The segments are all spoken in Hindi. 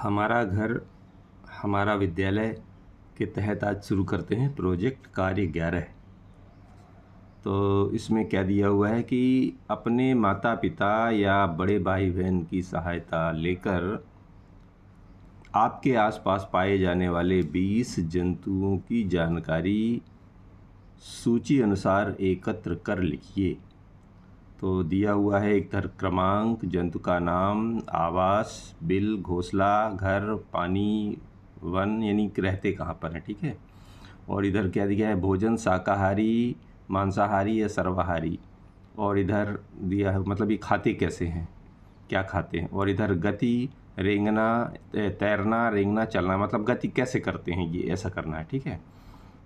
हमारा घर हमारा विद्यालय के तहत आज शुरू करते हैं प्रोजेक्ट कार्य 11। तो इसमें क्या दिया हुआ है कि अपने माता पिता या बड़े भाई बहन की सहायता लेकर आपके आसपास पाए जाने वाले 20 जंतुओं की जानकारी सूची अनुसार एकत्र कर लिखिए। तो दिया हुआ है एक घर क्रमांक, जंतु का नाम, आवास, बिल, घोंसला, घर, पानी, वन यानी रहते कहाँ पर हैं, ठीक है। और इधर क्या दिया है, भोजन शाकाहारी, मांसाहारी या सर्वाहारी। और इधर दिया है मतलब ये खाते कैसे हैं, क्या खाते हैं। और इधर गति, रेंगना, तैरना, रेंगना, चलना, मतलब गति कैसे करते हैं, ये ऐसा करना है, ठीक है।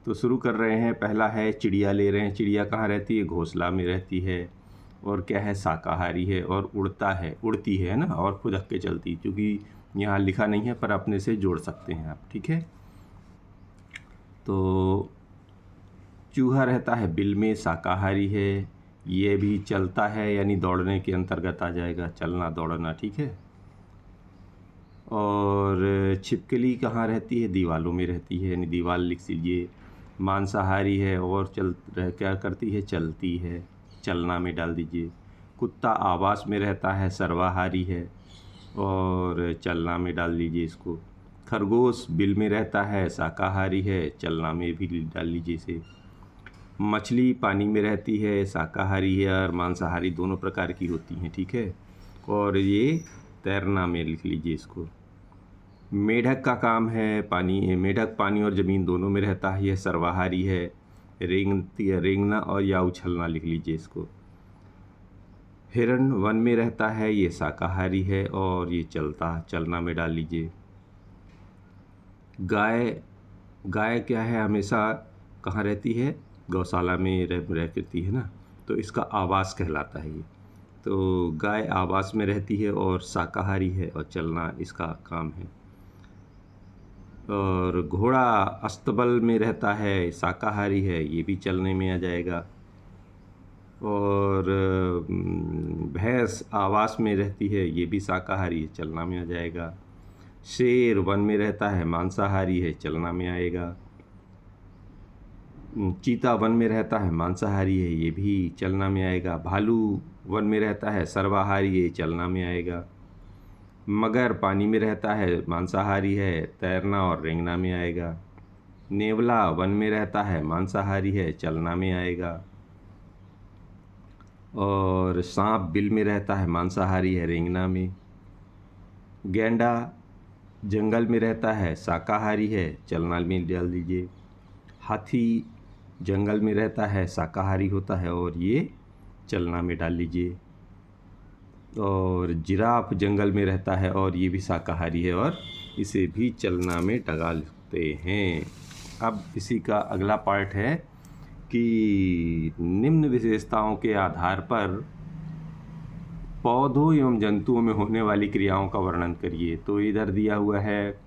तो शुरू कर रहे हैं। पहला है चिड़िया ले रहे हैं। चिड़िया कहाँ रहती है, घोंसला में रहती है। और क्या है, शाकाहारी है और उड़ती है ना, और खुदक के चलती, क्योंकि यहाँ लिखा नहीं है पर अपने से जोड़ सकते हैं आप, ठीक है। तो चूहा रहता है बिल में, शाकाहारी है। ये भी चलता है यानी दौड़ने के अंतर्गत आ जाएगा, चलना दौड़ना, ठीक है। और छिपकली कहाँ रहती है, दीवालों में रहती है यानी दीवार लिख लीजिए। मांसाहारी है और क्या करती है, चलती है, चलना में डाल दीजिए। कुत्ता आवास में रहता है, सर्वाहारी है और चलना में डाल दीजिए इसको। खरगोश बिल में रहता है, शाकाहारी है, चलना में भी डाल लीजिए इसे। मछली पानी में रहती है, शाकाहारी है और मांसाहारी दोनों प्रकार की होती हैं, ठीक है। और ये तैरना में लिख लीजिए इसको। मेढक का काम है मेढक पानी और ज़मीन दोनों में रहता है, यह सर्वाहारी है। रेंगना और या उछलना लिख लीजिए इसको। हिरण वन में रहता है, ये शाकाहारी है और ये चलना में डाल लीजिए। गाय क्या है, हमेशा कहाँ रहती है, गौशाला में रह करती है ना, तो इसका आवास कहलाता है ये। तो गाय आवास में रहती है और शाकाहारी है और चलना इसका काम है। और घोड़ा अस्तबल में रहता है, शाकाहारी है, ये भी चलने में आ जाएगा। और भैंस आवास में रहती है, ये भी शाकाहारी है, चलना में आ जाएगा। शेर वन में रहता है, मांसाहारी है, चलना में आएगा। चीता वन में रहता है, मांसाहारी है, ये भी चलना में आएगा। भालू वन में रहता है, सर्वाहारी है, चलना में आएगा। मगर पानी में रहता है, मांसाहारी है, तैरना और रेंगना में आएगा। नेवला वन में रहता है, मांसाहारी है, चलना में आएगा। और सांप बिल में रहता है, मांसाहारी है, रेंगना में। गैंडा जंगल में रहता है, शाकाहारी है, चलना में डाल दीजिए। हाथी जंगल में रहता है, शाकाहारी होता है और ये चलना में डाल लीजिए। और जिराफ जंगल में रहता है और ये भी शाकाहारी है और इसे भी चलना में डाल सकते हैं। अब इसी का अगला पार्ट है कि निम्न विशेषताओं के आधार पर पौधों एवं जंतुओं में होने वाली क्रियाओं का वर्णन करिए। तो इधर दिया हुआ है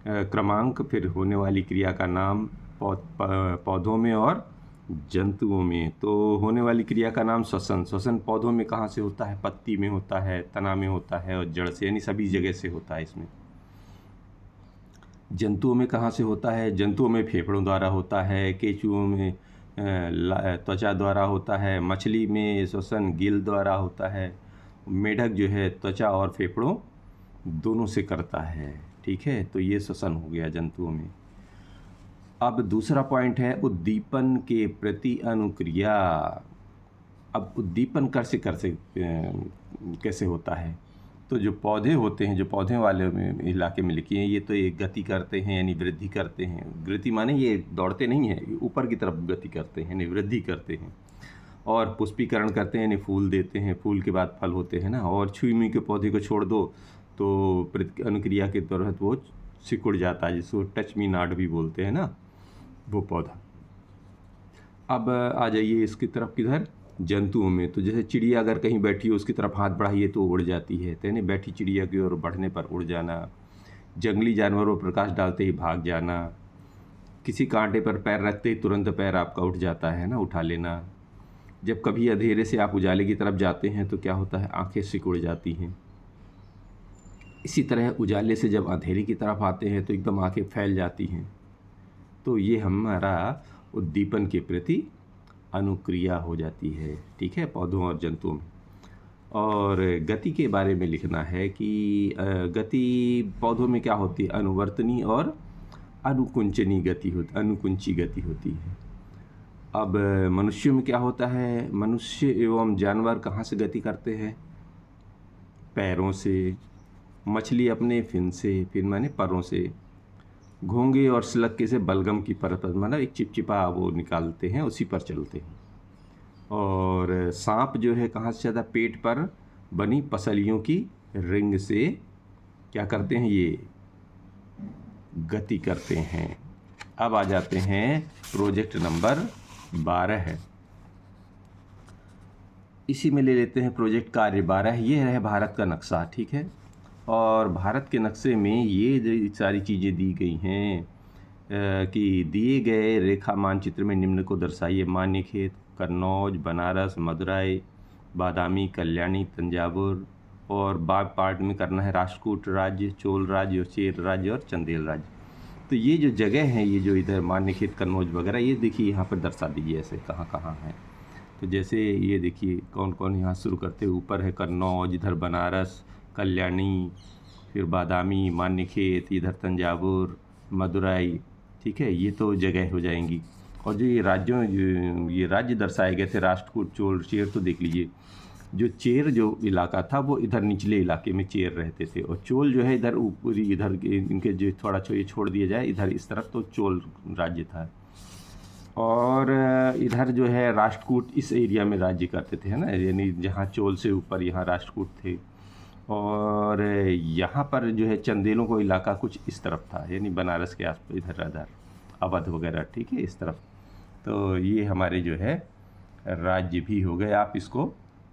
क्रमांक, फिर होने वाली क्रिया का नाम पौधों में और जंतुओं में। तो होने वाली क्रिया का नाम श्वसन। श्वसन पौधों में कहाँ से होता है, पत्ती में होता है, तना में होता है और जड़ से, यानी सभी जगह से होता है इसमें। जंतुओं में कहाँ से होता है, जंतुओं में फेफड़ों द्वारा होता है, केंचुओं में त्वचा द्वारा होता है, मछली में श्वसन गिल द्वारा होता है, मेढक जो है त्वचा और फेफड़ों दोनों से करता है, ठीक है। तो ये श्वसन हो गया जंतुओं में। अब दूसरा पॉइंट है उद्दीपन के प्रति अनुक्रिया। अब उद्दीपन कैसे होता है। तो जो पौधे होते हैं, जो पौधे वाले इलाके में लिखे हैं, ये तो एक गति करते हैं यानी वृद्धि करते हैं। वृद्धि माने ये दौड़ते नहीं हैं, ऊपर की तरफ गति करते हैं यानी वृद्धि करते हैं। और पुष्पीकरण करते हैं यानी फूल देते हैं, फूल के बाद फल होते हैं ना। और छुई मुई के पौधे को छोड़ दो तो अनुक्रिया के तहत वो सिकुड़ जाता है, जिसको टच मी नॉट भी बोलते हैं ना, वो पौधा। अब आ जाइए इसकी तरफ, किधर, जंतुओं में। तो जैसे चिड़िया अगर कहीं बैठी हो, उसकी तरफ हाथ बढ़ाइए तो उड़ जाती है, तो यानी बैठी चिड़िया की ओर बढ़ने पर उड़ जाना। जंगली जानवरों प्रकाश डालते ही भाग जाना। किसी कांटे पर पैर रखते ही तुरंत पैर आपका उठ जाता है ना, उठा लेना। जब कभी अंधेरे से आप उजाले की तरफ जाते हैं तो क्या होता है, आंखें सिकुड़ जाती हैं। इसी तरह उजाले से जब अंधेरे की तरफ आते हैं तो एकदम आंखें फैल जाती हैं। तो ये हमारा उद्दीपन के प्रति अनुक्रिया हो जाती है, ठीक है, पौधों और जंतुओं में। और गति के बारे में लिखना है कि गति पौधों में क्या होती है, अनुवर्तनी और अनुकुंचनी गति होती, अनुकुंची गति होती है। अब मनुष्यों में क्या होता है, मनुष्य एवं जानवर कहाँ से गति करते हैं, पैरों से, मछली अपने फिन से, फिन माने परों से, घोंगे और स्लक्के से बलगम की परत मतलब एक चिपचिपा वो निकालते हैं, उसी पर चलते हैं। और सांप जो है कहाँ से ज़्यादा, पेट पर बनी पसलियों की रिंग से क्या करते हैं, ये गति करते हैं। अब आ जाते हैं प्रोजेक्ट नंबर 12 है, इसी में ले लेते हैं प्रोजेक्ट कार्य 12। ये है भारत का नक्शा, ठीक है। और भारत के नक्शे में ये सारी चीज़ें दी गई हैं कि दिए गए रेखा मानचित्र में निम्न को दर्शाइए। मान्यखेत, कन्नौज, बनारस, मदुरई, बादामी, कल्याणी, तंजावुर, और बाग पार्ट में करना है राष्ट्रकूट राज्य, चोल राज्य और चेर राज्य और चंदेल राज्य। तो ये जो जगह हैं, ये जो इधर मान्यखेत, कन्नौज वगैरह, ये देखिए यहाँ पर दर्शा दीजिए ऐसे कहाँ कहाँ है। तो जैसे ये देखिए कौन कौन यहाँ शुरू करते, ऊपर है कन्नौज, इधर बनारस, कल्याणी, फिर बादामी, मान्यखेत, इधर तंजावुर, मदुरई, ठीक है, ये तो जगह हो जाएंगी। और जो ये राज्य दर्शाए गए थे, राष्ट्रकूट, चोल, चेर, तो देख लीजिए जो चेर जो इलाका था वो इधर निचले इलाके में चेर रहते थे, और चोल जो है इधर ऊपरी, इधर इनके जो थोड़ा ये छोड़ दिया जाए इधर इस तरफ, तो चोल राज्य था। और इधर जो है राष्ट्रकूट इस एरिया में राज्य करते थे, है ना, यानी जहाँ चोल से ऊपर यहाँ राष्ट्रकूट थे। और यहाँ पर जो है चंदेलों को इलाका कुछ इस तरफ था, यानी बनारस के आसपास, इधर अवध वगैरह, ठीक है, इस तरफ। तो ये हमारे जो है राज्य भी हो गए। आप इसको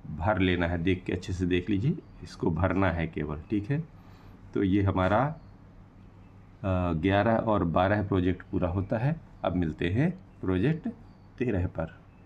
भर लेना है, देख के अच्छे से देख लीजिए, इसको भरना है केवल, ठीक है। तो ये हमारा 11 और 12 प्रोजेक्ट पूरा होता है। अब मिलते हैं प्रोजेक्ट 13 पर।